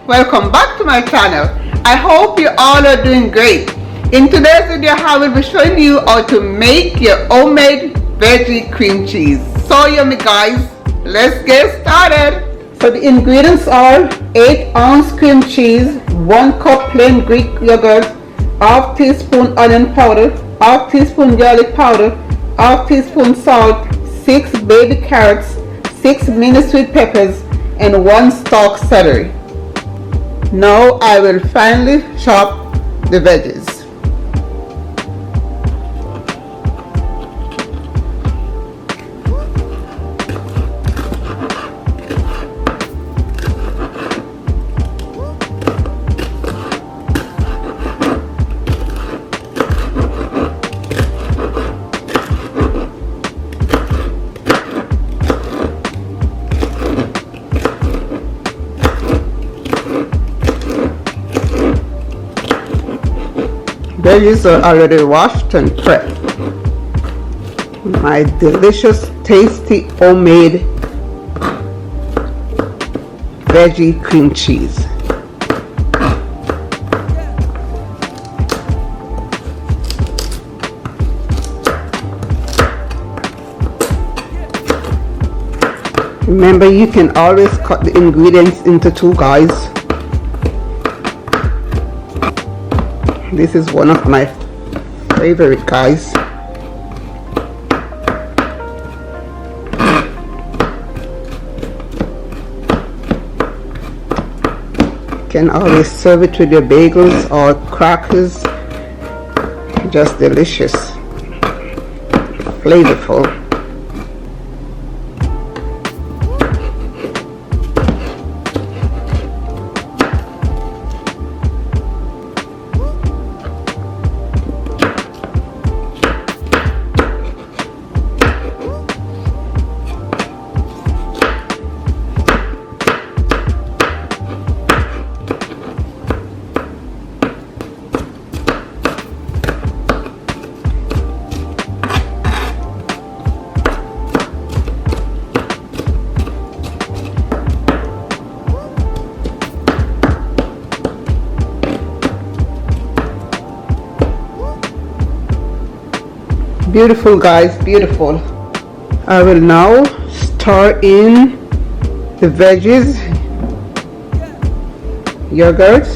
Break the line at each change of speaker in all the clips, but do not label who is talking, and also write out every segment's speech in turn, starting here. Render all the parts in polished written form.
welcome back to my channel. I hope you all are doing great. In today's video I will be showing you how to make your homemade veggie cream cheese. So yummy guys, let's get started. So the ingredients are 8-ounce cream cheese, 1 cup plain Greek yogurt, half teaspoon onion powder, half teaspoon garlic powder, half teaspoon salt, 6 baby carrots, 6 mini sweet peppers, and 1 stalk celery. Now I will finely chop the veggies. Veggies are already washed and prepped. My delicious, tasty, homemade veggie cream cheese. Remember, you can always cut the ingredients into 2, guys. This is one of my favorite, guys. You can always serve it with your bagels or crackers. Just delicious, flavorful. Beautiful guys, beautiful. I will now stir in the veggies, yogurt,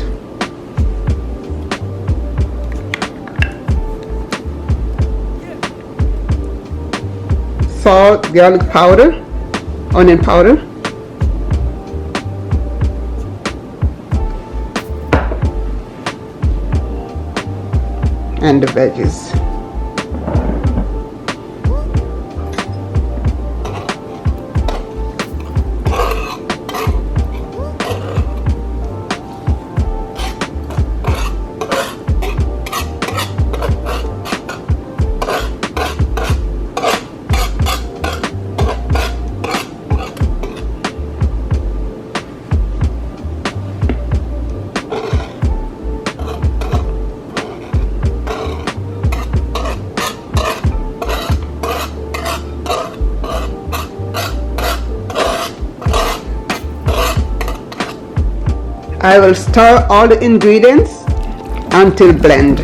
salt, garlic powder, onion powder, and the veggies. I will stir all the ingredients until blend.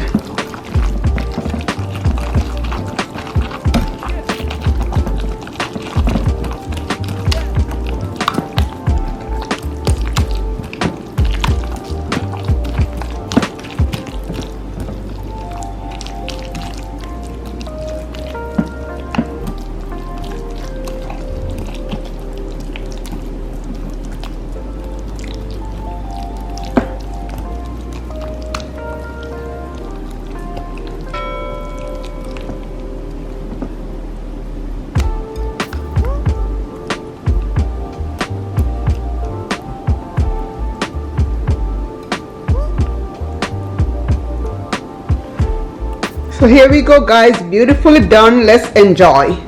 So here we go guys, beautifully done. Let's enjoy.